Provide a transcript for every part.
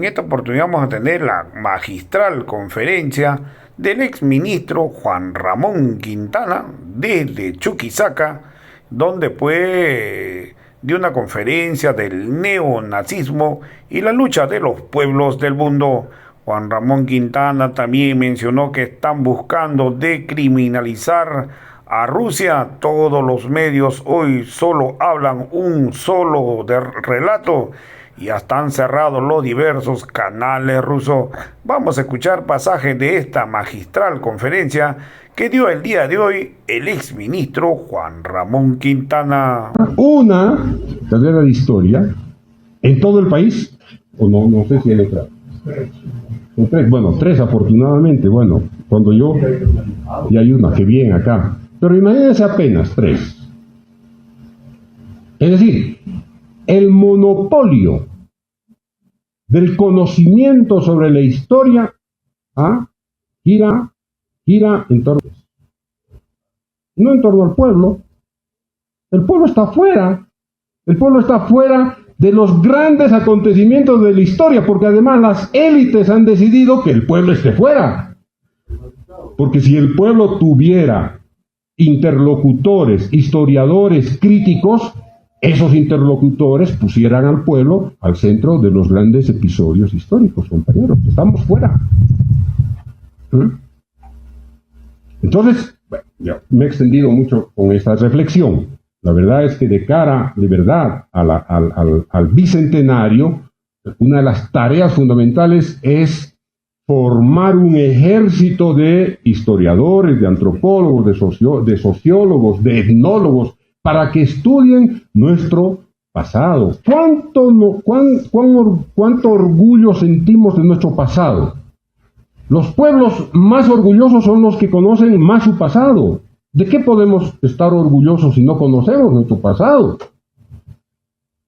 esta oportunidad vamos a tener la magistral conferencia del exministro Juan Ramón Quintana desde Chuquisaca, donde dio una conferencia del neonazismo y la lucha de los pueblos del mundo. Juan Ramón Quintana también mencionó que están buscando decriminalizar a Rusia. Todos los medios hoy solo hablan un solo relato y hasta han cerrado los diversos canales rusos. Vamos a escuchar pasajes de esta magistral conferencia que dio el día de hoy el exministro Juan Ramón Quintana. Una carrera de historia en todo el país, o no sé si hay otra. Tres afortunadamente, cuando yo, y hay una que viene acá, pero imagínense apenas tres. Es decir, el monopolio del conocimiento sobre la historia gira en torno, no en torno al pueblo. El pueblo está fuera. El pueblo está fuera de los grandes acontecimientos de la historia, porque además las élites han decidido que el pueblo esté fuera. Porque si el pueblo tuviera interlocutores, historiadores, críticos, esos interlocutores pusieran al pueblo al centro de los grandes episodios históricos, compañeros. Estamos fuera. Entonces, ya me he extendido mucho con esta reflexión. La verdad es que de cara, de verdad, al bicentenario, una de las tareas fundamentales es formar un ejército de historiadores, de antropólogos, de sociólogos, de etnólogos, para que estudien nuestro pasado. ¿Cuánto orgullo sentimos de nuestro pasado? Los pueblos más orgullosos son los que conocen más su pasado. ¿De qué podemos estar orgullosos si no conocemos nuestro pasado?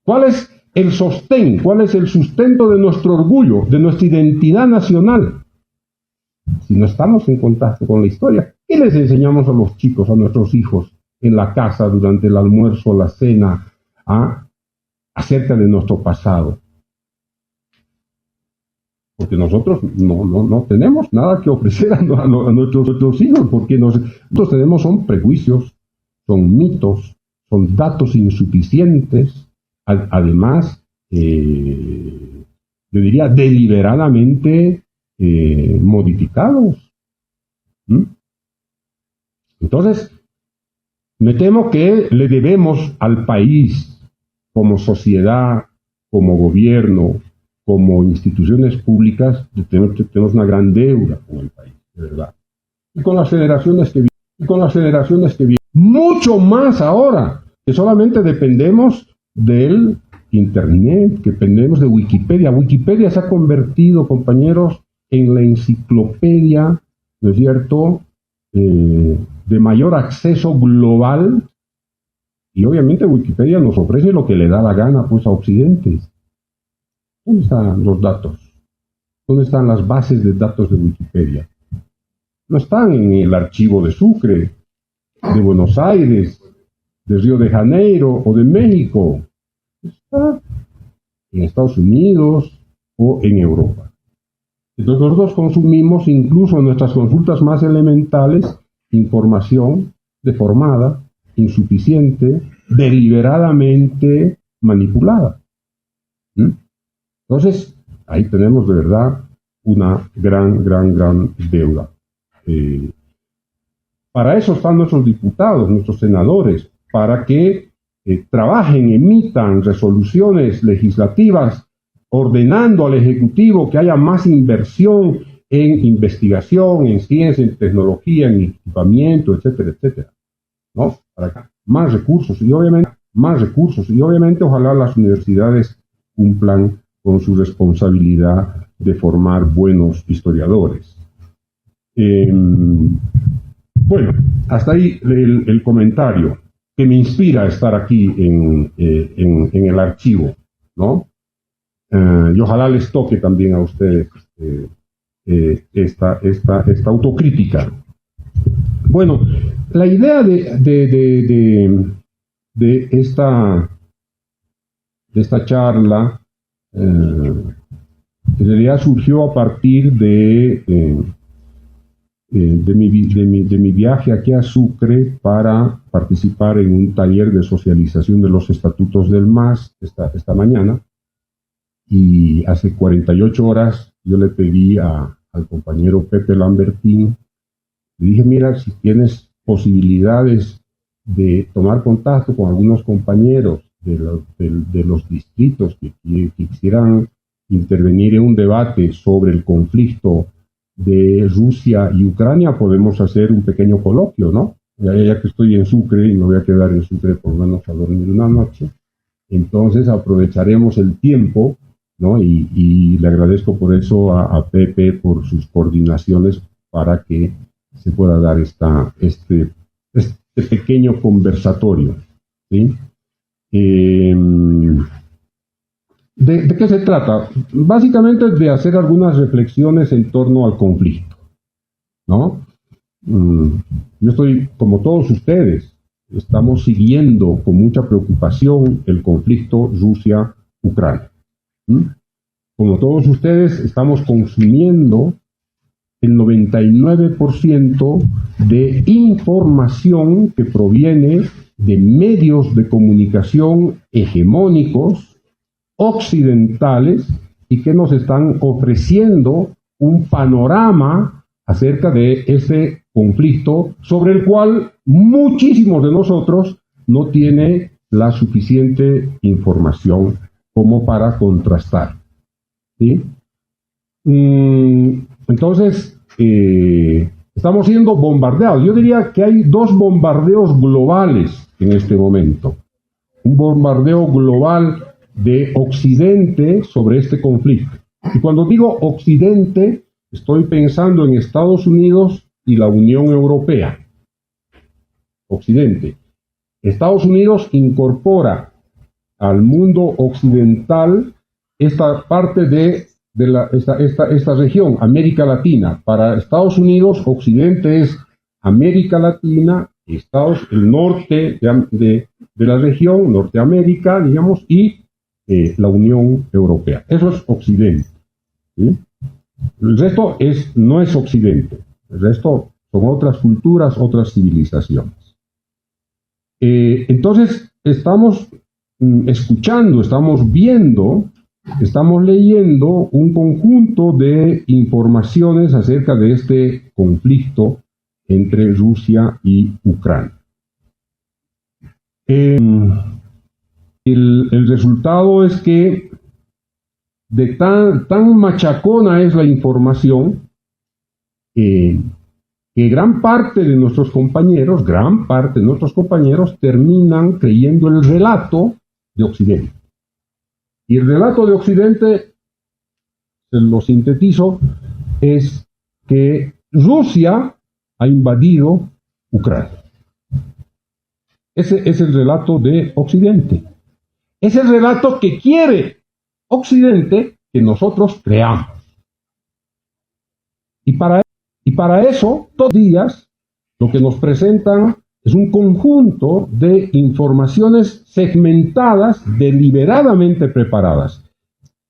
¿Cuál es el sostén? ¿Cuál es el sustento de nuestro orgullo, de nuestra identidad nacional? Si no estamos en contacto con la historia, ¿qué les enseñamos a los chicos, a nuestros hijos, en la casa, durante el almuerzo, la cena, acerca de nuestro pasado? Porque nosotros no tenemos nada que ofrecer a nuestros hijos, porque nosotros tenemos son prejuicios, son mitos, son datos insuficientes, además, yo diría, deliberadamente modificados. Entonces, me temo que le debemos al país, como sociedad, como gobierno, como instituciones públicas, tenemos una gran deuda con el país, de verdad. Y con las generaciones que vienen, mucho más ahora, que solamente dependemos del Internet, que dependemos de Wikipedia. Wikipedia se ha convertido, compañeros, en la enciclopedia, ¿no es cierto?, de mayor acceso global, y obviamente Wikipedia nos ofrece lo que le da la gana, pues, a Occidente. ¿Dónde están los datos? ¿Dónde están las bases de datos de Wikipedia? No están en el archivo de Sucre, de Buenos Aires, de Río de Janeiro o de México. Está en Estados Unidos o en Europa. Entonces nosotros consumimos, incluso en nuestras consultas más elementales, información deformada, insuficiente, deliberadamente manipulada. Entonces, ahí tenemos de verdad una gran deuda. Para eso están nuestros diputados, nuestros senadores, para que trabajen, emitan resoluciones legislativas ordenando al Ejecutivo que haya más inversión en investigación, en ciencia, en tecnología, en equipamiento, etcétera, etcétera, ¿no? Para acá, más recursos y obviamente ojalá las universidades cumplan con su responsabilidad de formar buenos historiadores. Bueno, hasta ahí el comentario que me inspira a estar aquí en el archivo, ¿no? Y ojalá les toque también a ustedes esta autocrítica. Bueno, la idea de esta charla en realidad surgió a partir de mi viaje aquí a Sucre para participar en un taller de socialización de los estatutos del MAS esta mañana. Y hace 48 horas yo le pedí al compañero Pepe Lambertín, le dije, mira, si tienes posibilidades de tomar contacto con algunos compañeros de los distritos que quisieran intervenir en un debate sobre el conflicto de Rusia y Ucrania, podemos hacer un pequeño coloquio, ¿no? Ya que estoy en Sucre y me voy a quedar en Sucre por lo menos a dormir una noche, entonces aprovecharemos el tiempo, ¿no? Y le agradezco por eso a Pepe por sus coordinaciones para que se pueda dar este pequeño conversatorio, ¿sí? ¿De qué se trata? Básicamente de hacer algunas reflexiones en torno al conflicto, ¿no? Yo estoy, como todos ustedes, estamos siguiendo con mucha preocupación el conflicto Rusia-Ucrania. Como todos ustedes, estamos consumiendo el 99% de información que proviene de medios de comunicación hegemónicos, occidentales, y que nos están ofreciendo un panorama acerca de ese conflicto sobre el cual muchísimos de nosotros no tienen la suficiente información como para contrastar, ¿sí? Entonces, estamos siendo bombardeados. Yo diría que hay dos bombardeos globales en este momento. Un bombardeo global de Occidente sobre este conflicto. Y cuando digo Occidente, estoy pensando en Estados Unidos y la Unión Europea. Occidente. Estados Unidos incorpora al mundo occidental esta parte de esta región, América Latina. Para Estados Unidos, Occidente es América Latina, el norte de la región, Norteamérica, digamos, y la Unión Europea. Eso es Occidente, ¿sí? El resto no es Occidente. El resto son otras culturas, otras civilizaciones. Entonces, estamos escuchando, estamos viendo, estamos leyendo un conjunto de informaciones acerca de este conflicto entre Rusia y Ucrania. El resultado es que tan machacona es la información que gran parte de nuestros compañeros terminan creyendo el relato de Occidente. Y el relato de Occidente, se lo sintetizo, es que Rusia ha invadido Ucrania. Ese es el relato de Occidente. Es el relato que quiere Occidente que nosotros creamos. Y para eso, todos los días, lo que nos presentan es un conjunto de informaciones segmentadas, deliberadamente preparadas.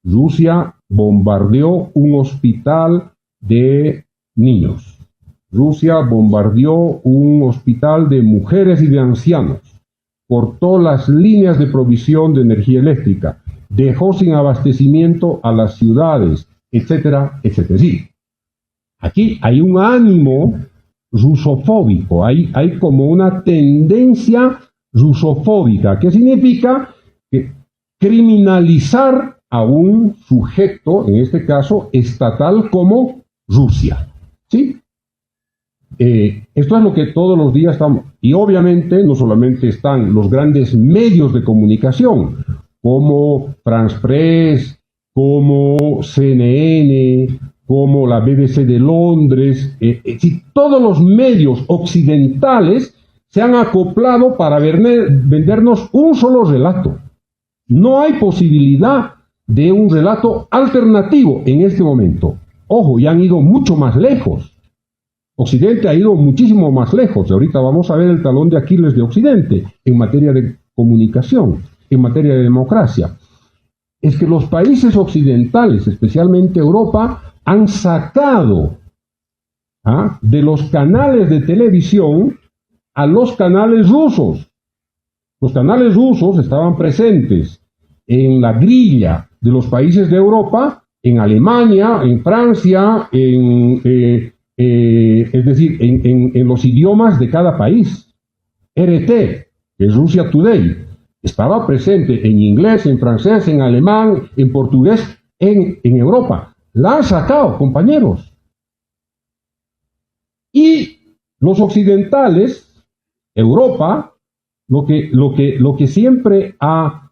Rusia bombardeó un hospital de niños. Rusia bombardeó un hospital de mujeres y de ancianos. Cortó las líneas de provisión de energía eléctrica. Dejó sin abastecimiento a las ciudades, etcétera, etcétera. Sí, aquí hay un ánimo rusofóbico, hay como una tendencia rusofóbica, que significa que criminalizar a un sujeto, en este caso estatal, como Rusia, ¿sí? Esto es lo que todos los días estamos, y obviamente no solamente están los grandes medios de comunicación, como France Press, como CNN, como la BBC de Londres, todos los medios occidentales se han acoplado para vendernos un solo relato. No hay posibilidad de un relato alternativo en este momento. Ojo, ya han ido mucho más lejos. Occidente ha ido muchísimo más lejos. Ahorita vamos a ver el talón de Aquiles de Occidente en materia de comunicación, en materia de democracia. es que los países occidentales, especialmente Europa, han sacado de los canales de televisión a los canales rusos. Los canales rusos estaban presentes en la grilla de los países de Europa, en Alemania, en Francia, es decir, en los idiomas de cada país. RT, que es Russia Today, estaba presente en inglés, en francés, en alemán, en portugués, en Europa. La han sacado, compañeros. Y los occidentales, Europa, lo que siempre ha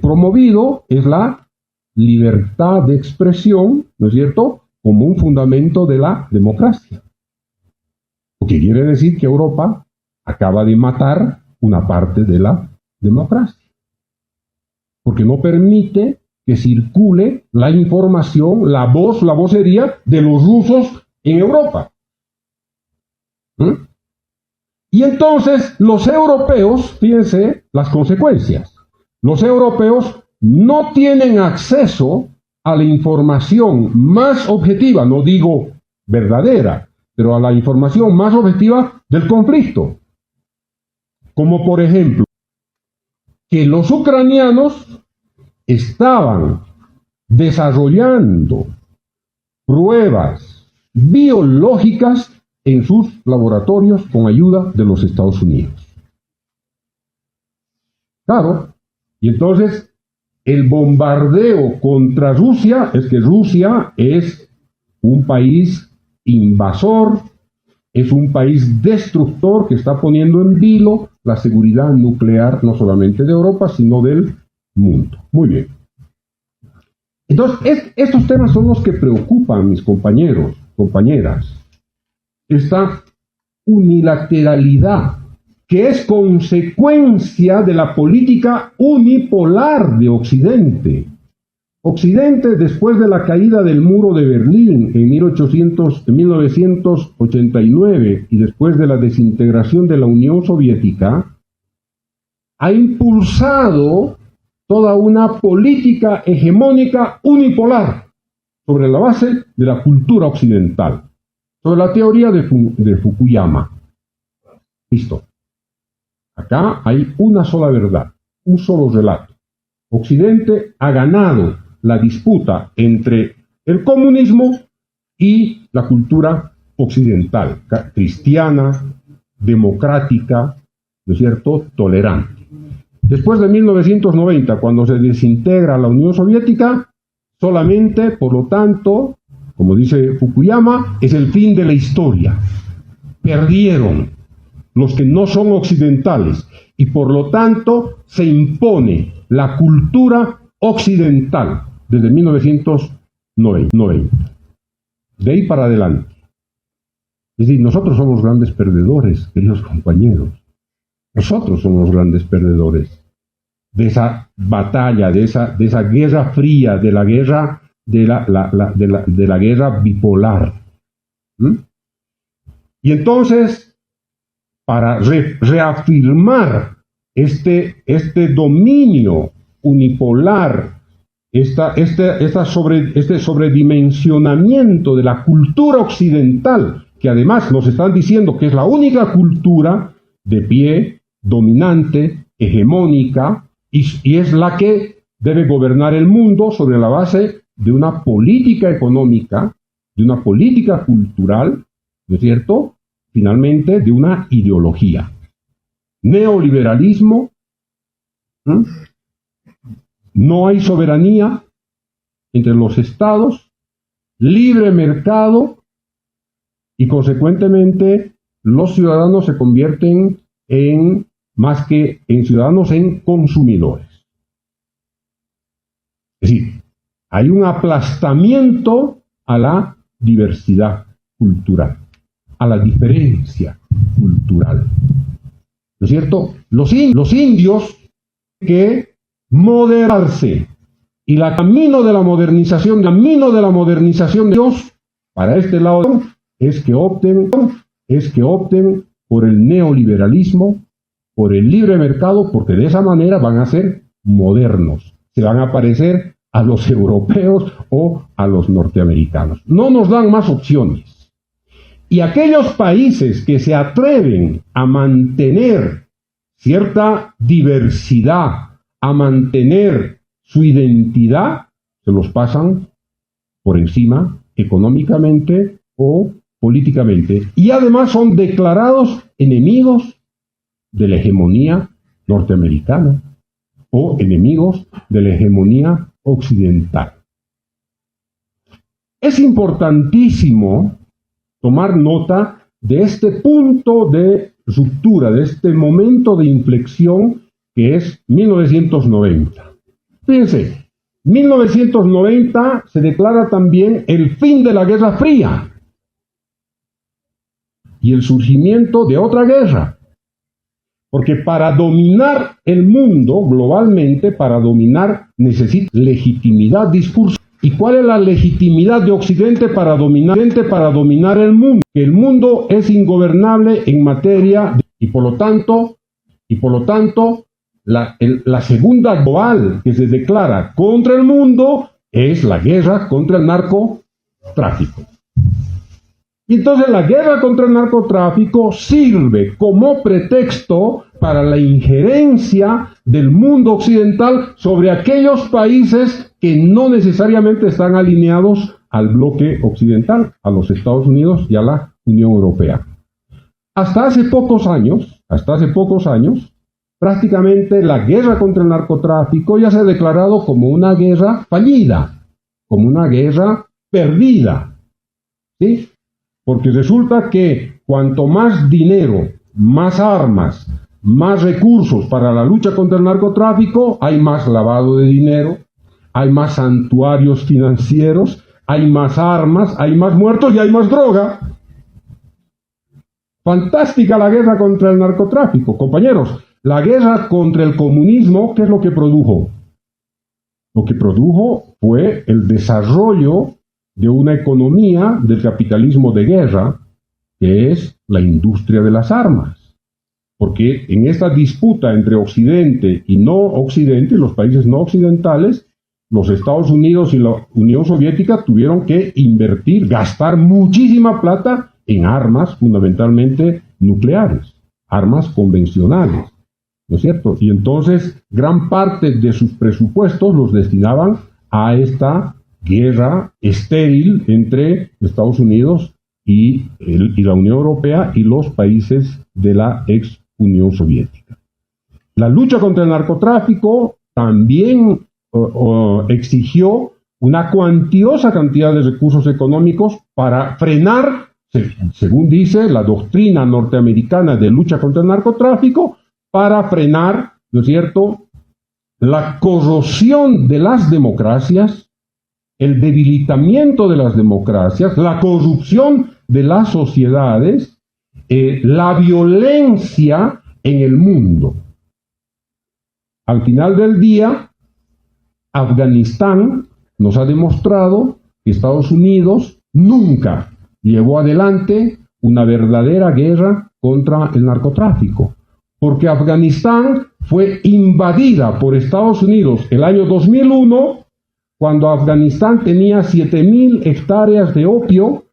promovido es la libertad de expresión, ¿no es cierto?, como un fundamento de la democracia. Lo que quiere decir que Europa acaba de matar una parte de la democracia, porque no permite que circule la información, la vocería de los rusos en Europa. Y entonces los europeos, fíjense las consecuencias, los europeos no tienen acceso a la información más objetiva, no digo verdadera, pero a la información más objetiva del conflicto. Como por ejemplo, que los ucranianos estaban desarrollando pruebas biológicas en sus laboratorios con ayuda de los Estados Unidos. Claro, y entonces el bombardeo contra Rusia es que Rusia es un país invasor, es un país destructor que está poniendo en vilo la seguridad nuclear no solamente de Europa, sino del mundo. Muy bien. Entonces, estos temas son los que preocupan, mis compañeros, compañeras. Esta unilateralidad, que es consecuencia de la política unipolar de Occidente. Occidente, después de la caída del muro de Berlín en 1989 y después de la desintegración de la Unión Soviética, ha impulsado toda una política hegemónica unipolar sobre la base de la cultura occidental, sobre la teoría de Fukuyama. Listo. Acá hay una sola verdad, un solo relato. Occidente ha ganado la disputa entre el comunismo y la cultura occidental, cristiana, democrática, ¿no es cierto?, tolerante. Después de 1990, cuando se desintegra la Unión Soviética, solamente, por lo tanto, como dice Fukuyama, es el fin de la historia. Perdieron los que no son occidentales y por lo tanto se impone la cultura occidental desde 1990. De ahí para adelante. Es decir, nosotros somos grandes perdedores, queridos compañeros. Nosotros somos grandes perdedores de esa batalla, de esa guerra fría, de la guerra de la guerra bipolar. Y entonces, para reafirmar este dominio unipolar, este sobredimensionamiento de la cultura occidental, que además nos están diciendo que es la única cultura de pie, dominante, hegemónica, y es la que debe gobernar el mundo sobre la base de una política económica, de una política cultural, ¿no es cierto?, finalmente de una ideología. Neoliberalismo, no hay soberanía entre los estados, libre mercado, y consecuentemente los ciudadanos se convierten en, más que en ciudadanos, en consumidores. Es decir, hay un aplastamiento a la diversidad cultural, a la diferencia cultural. ¿No es cierto? Los indios que moderarse, y el camino de la modernización de Dios para este lado es que opten por el neoliberalismo, por el libre mercado, porque de esa manera van a ser modernos, se van a parecer a los europeos o a los norteamericanos. No nos dan más opciones. Y aquellos países que se atreven a mantener cierta diversidad, a mantener su identidad, se los pasan por encima económicamente o políticamente. Y además son declarados enemigos de la hegemonía norteamericana o enemigos de la hegemonía occidental. Es importantísimo tomar nota de este punto de ruptura, de este momento de inflexión que es 1990. Fíjense, 1990 se declara también el fin de la Guerra Fría y el surgimiento de otra guerra. Porque para dominar el mundo globalmente, para dominar, necesita legitimidad discursiva. ¿Y cuál es la legitimidad de Occidente para dominar el mundo? Que el mundo es ingobernable en materia de, y por lo tanto, la segunda global que se declara contra el mundo es la guerra contra el narcotráfico. Y entonces la guerra contra el narcotráfico sirve como pretexto para la injerencia del mundo occidental sobre aquellos países que no necesariamente están alineados al bloque occidental, a los Estados Unidos y a la Unión Europea. Hasta hace pocos años, prácticamente la guerra contra el narcotráfico ya se ha declarado como una guerra fallida, como una guerra perdida, ¿sí? Porque resulta que cuanto más dinero, más armas, más recursos para la lucha contra el narcotráfico, hay más lavado de dinero, hay más santuarios financieros, hay más armas, hay más muertos y hay más droga. Fantástica la guerra contra el narcotráfico, compañeros. La guerra contra el comunismo, ¿qué es lo que produjo? Lo que produjo fue el desarrollo de una economía del capitalismo de guerra, que es la industria de las armas. Porque en esta disputa entre Occidente y no Occidente, los países no occidentales, los Estados Unidos y la Unión Soviética tuvieron que invertir, gastar muchísima plata en armas fundamentalmente nucleares, armas convencionales, ¿no es cierto? Y entonces gran parte de sus presupuestos los destinaban a esta guerra estéril entre Estados Unidos y la Unión Europea y los países de la ex Unión Soviética. La lucha contra el narcotráfico también exigió una cuantiosa cantidad de recursos económicos para frenar, según dice la doctrina norteamericana de lucha contra el narcotráfico, para frenar, ¿no es cierto?, la corrosión de las democracias, el debilitamiento de las democracias, la corrupción de las sociedades, la violencia en el mundo. Al final del día, Afganistán nos ha demostrado que Estados Unidos nunca llevó adelante una verdadera guerra contra el narcotráfico, porque Afganistán fue invadida por Estados Unidos el año 2001, cuando Afganistán tenía 7.000 hectáreas de opio,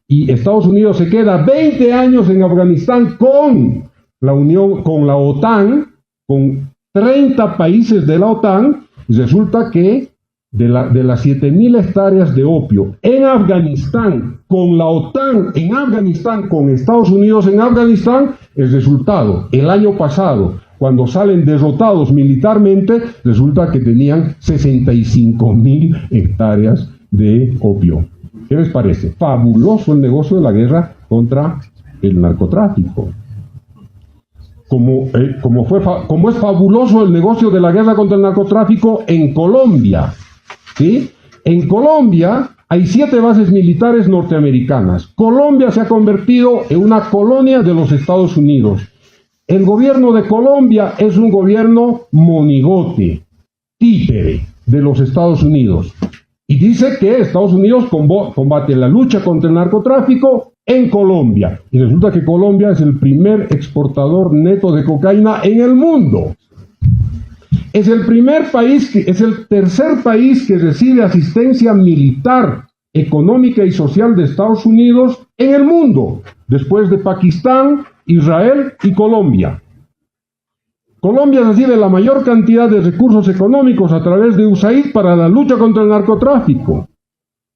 y Estados Unidos se queda 20 años en Afganistán con la OTAN, con 30 países de la OTAN, y resulta que de las 7.000 hectáreas de opio en Afganistán, con la OTAN en Afganistán, con Estados Unidos en Afganistán, el resultado, el año pasado, cuando salen derrotados militarmente, resulta que tenían 65.000 hectáreas de opio. ¿Qué les parece? Fabuloso el negocio de la guerra contra el narcotráfico. Como es fabuloso el negocio de la guerra contra el narcotráfico en Colombia, ¿sí? En Colombia hay 7 bases militares norteamericanas. Colombia se ha convertido en una colonia de los Estados Unidos. El gobierno de Colombia es un gobierno monigote, títere de los Estados Unidos. Y dice que Estados Unidos combate la lucha contra el narcotráfico en Colombia. Y resulta que Colombia es el primer exportador neto de cocaína en el mundo. Es el tercer país que recibe asistencia militar, económica y social de Estados Unidos en el mundo, después de Pakistán, Israel y Colombia. Colombia recibe la mayor cantidad de recursos económicos a través de USAID para la lucha contra el narcotráfico.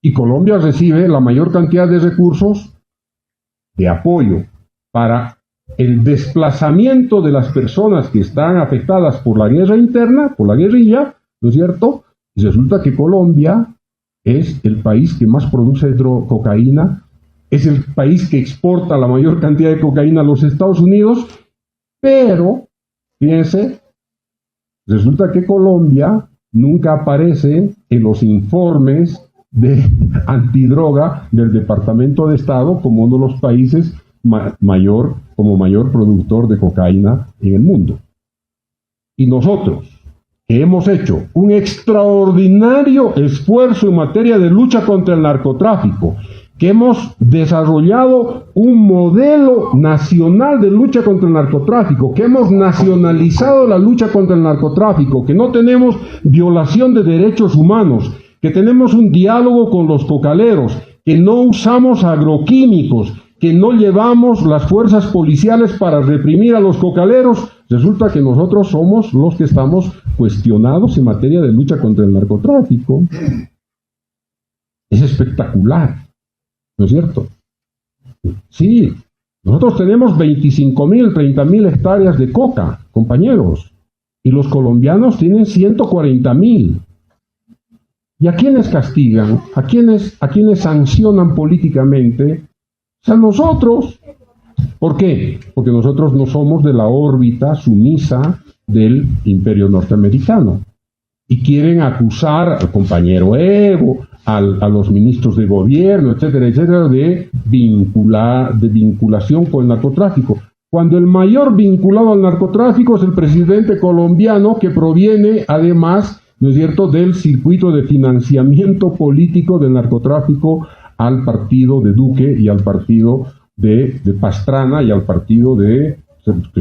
Y Colombia recibe la mayor cantidad de recursos de apoyo para el desplazamiento de las personas que están afectadas por la guerra interna, por la guerrilla, ¿no es cierto? Y resulta que Colombia es el país que más produce cocaína, es el país que exporta la mayor cantidad de cocaína a los Estados Unidos, pero, fíjense, resulta que Colombia nunca aparece en los informes de antidroga del Departamento de Estado como uno de los países mayor productor de cocaína en el mundo. Y nosotros, que hemos hecho un extraordinario esfuerzo en materia de lucha contra el narcotráfico, que hemos desarrollado un modelo nacional de lucha contra el narcotráfico, que hemos nacionalizado la lucha contra el narcotráfico, que no tenemos violación de derechos humanos, que tenemos un diálogo con los cocaleros, que no usamos agroquímicos, que no llevamos las fuerzas policiales para reprimir a los cocaleros, resulta que nosotros somos los que estamos cuestionados en materia de lucha contra el narcotráfico. Es espectacular, ¿no es cierto? Sí, nosotros tenemos 25.000, 30.000 hectáreas de coca, compañeros, y los colombianos tienen 140.000. ¿Y a quiénes castigan? ¿A quiénes sancionan políticamente? O sea, nosotros. ¿Por qué? Porque nosotros no somos de la órbita sumisa del imperio norteamericano. Y quieren acusar al compañero Evo, a los ministros de gobierno, etcétera, etcétera, de vinculación con el narcotráfico. Cuando el mayor vinculado al narcotráfico es el presidente colombiano, que proviene además, ¿no es cierto?, del circuito de financiamiento político del narcotráfico al partido de Duque y al partido de Pastrana y al partido que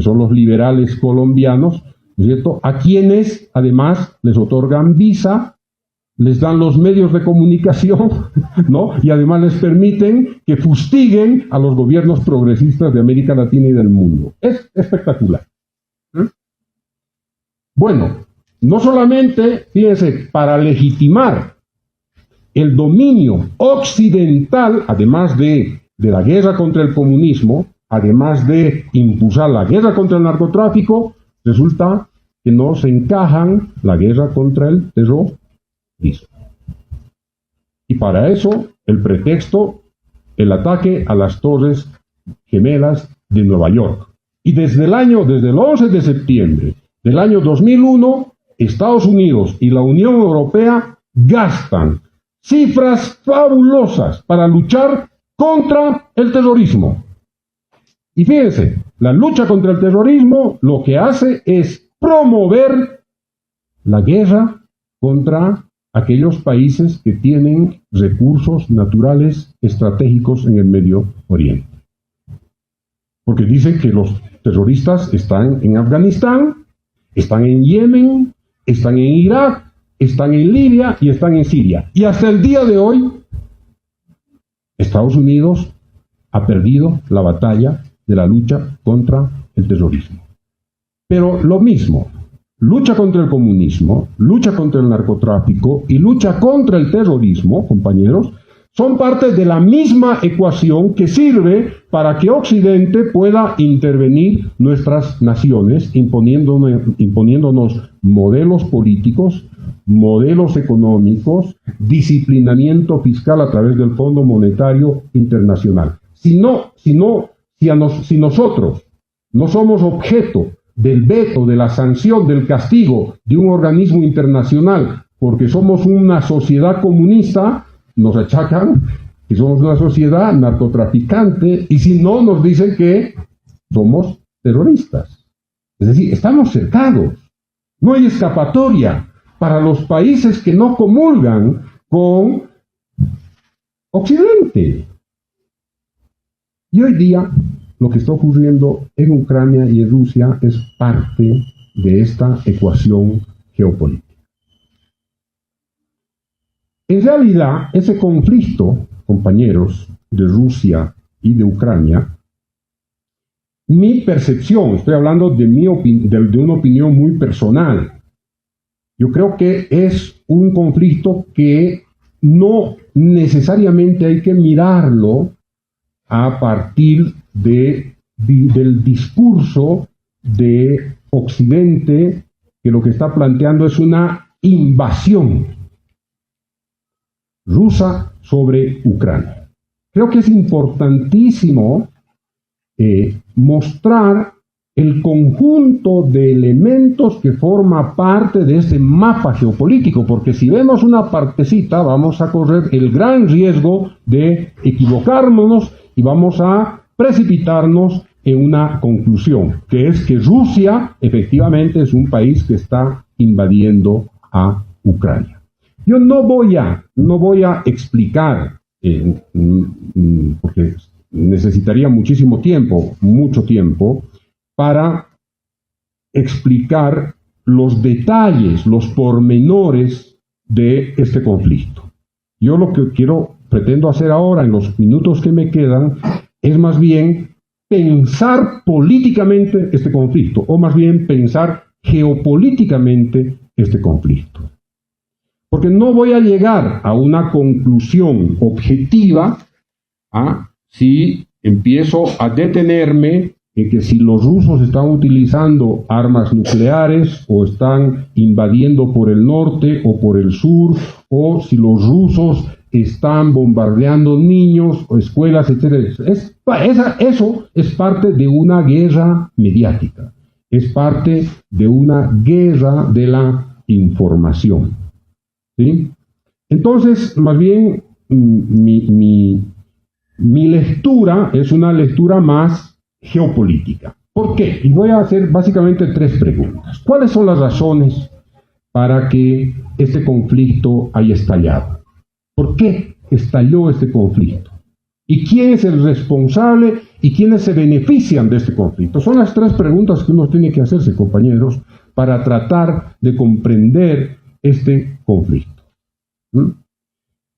son los liberales colombianos, ¿no es cierto?, a quienes además les otorgan visa, les dan los medios de comunicación, ¿no?, y además les permiten que fustiguen a los gobiernos progresistas de América Latina y del mundo. Es espectacular. Bueno, no solamente, fíjense, para legitimar el dominio occidental, además de la guerra contra el comunismo, además de impulsar la guerra contra el narcotráfico, resulta que no se encajan la guerra contra el terrorismo. Y para eso, el pretexto, el ataque a las Torres Gemelas de Nueva York. Y desde el 11 de septiembre del año 2001, Estados Unidos y la Unión Europea gastan cifras fabulosas para luchar contra el terrorismo. Y fíjense, la lucha contra el terrorismo lo que hace es promover la guerra contra aquellos países que tienen recursos naturales estratégicos en el Medio Oriente. Porque dicen que los terroristas están en Afganistán, están en Yemen, están en Irak, están en Libia y están en Siria. Y hasta el día de hoy, Estados Unidos ha perdido la batalla de la lucha contra el terrorismo. Pero lo mismo, lucha contra el comunismo, lucha contra el narcotráfico y lucha contra el terrorismo, compañeros, son parte de la misma ecuación que sirve para que Occidente pueda intervenir nuestras naciones, imponiéndonos modelos políticos, modelos económicos, disciplinamiento fiscal a través del Fondo Monetario Internacional. Si nosotros no somos objeto del veto, de la sanción, del castigo de un organismo internacional, porque somos una sociedad comunista, nos achacan que somos una sociedad narcotraficante, y si no, nos dicen que somos terroristas. Es decir, estamos cercados. No hay escapatoria para los países que no comulgan con Occidente. Y hoy día, lo que está ocurriendo en Ucrania y en Rusia es parte de esta ecuación geopolítica. En realidad, ese conflicto, compañeros, de Rusia y de Ucrania, mi percepción, estoy hablando de una opinión muy personal, yo creo que es un conflicto que no necesariamente hay que mirarlo a partir del discurso de Occidente, que lo que está planteando es una invasión rusa sobre Ucrania. Creo que es importantísimo mostrar el conjunto de elementos que forma parte de este mapa geopolítico, porque si vemos una partecita vamos a correr el gran riesgo de equivocarnos y vamos a precipitarnos en una conclusión, que es que Rusia efectivamente es un país que está invadiendo a Ucrania. Yo no voy a explicar, porque necesitaría muchísimo tiempo, mucho tiempo, para explicar los detalles, los pormenores de este conflicto. Yo lo que pretendo hacer ahora, en los minutos que me quedan, es más bien pensar políticamente este conflicto, o más bien pensar geopolíticamente este conflicto. Porque no voy a llegar a una conclusión objetiva si empiezo a detenerme en que si los rusos están utilizando armas nucleares o están invadiendo por el norte o por el sur, o si los rusos están bombardeando niños o escuelas, etc. Eso es parte de una guerra mediática, es parte de una guerra de la información. ¿Sí? Entonces, más bien, mi lectura es una lectura más geopolítica. ¿Por qué? Y voy a hacer básicamente 3 preguntas. ¿Cuáles son las razones para que este conflicto haya estallado? ¿Por qué estalló este conflicto? ¿Y quién es el responsable y quiénes se benefician de este conflicto? Son las 3 preguntas que uno tiene que hacerse, compañeros, para tratar de comprender este conflicto.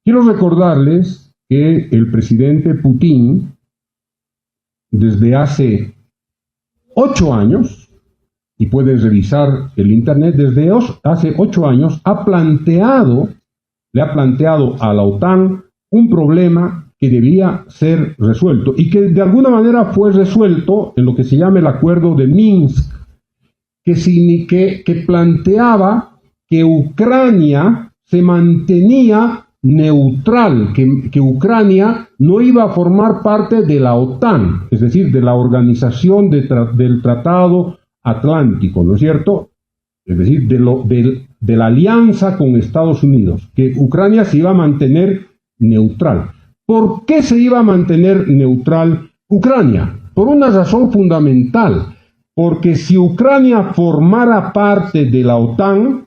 Quiero recordarles que el presidente Putin, desde hace 8 años, y pueden revisar el internet, desde hace 8 años, le ha planteado a la OTAN un problema que debía ser resuelto, y que de alguna manera fue resuelto en lo que se llama el Acuerdo de Minsk, que planteaba que Ucrania se mantenía neutral, que Ucrania no iba a formar parte de la OTAN, es decir, de la Organización del Tratado Atlántico, ¿no es cierto? Es decir, de la alianza con Estados Unidos, que Ucrania se iba a mantener neutral. ¿Por qué se iba a mantener neutral Ucrania? Por una razón fundamental, porque si Ucrania formara parte de la OTAN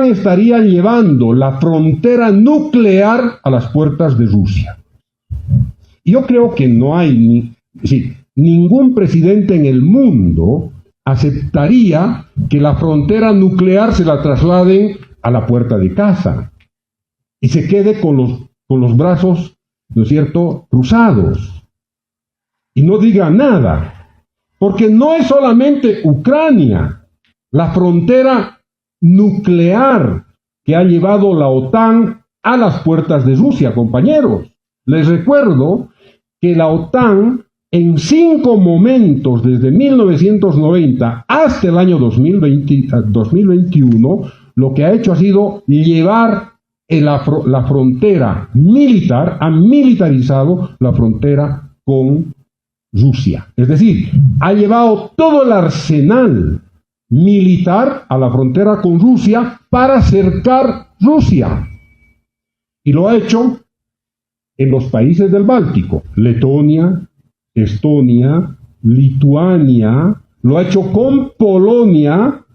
estaría llevando la frontera nuclear a las puertas de Rusia. Yo creo que no hay ningún presidente en el mundo aceptaría que la frontera nuclear se la trasladen a la puerta de casa y se quede con los brazos, ¿no es cierto?, cruzados y no diga nada, porque no es solamente Ucrania la frontera nuclear que ha llevado la OTAN a las puertas de Rusia, compañeros. Les recuerdo que la OTAN en 5 momentos, desde 1990 hasta el año 2021, lo que ha hecho ha sido llevar la frontera militar, ha militarizado la frontera con Rusia. Es decir, ha llevado todo el arsenal militar a la frontera con Rusia para cercar Rusia. Y lo ha hecho en los países del Báltico, Letonia, Estonia, Lituania, lo ha hecho con Polonia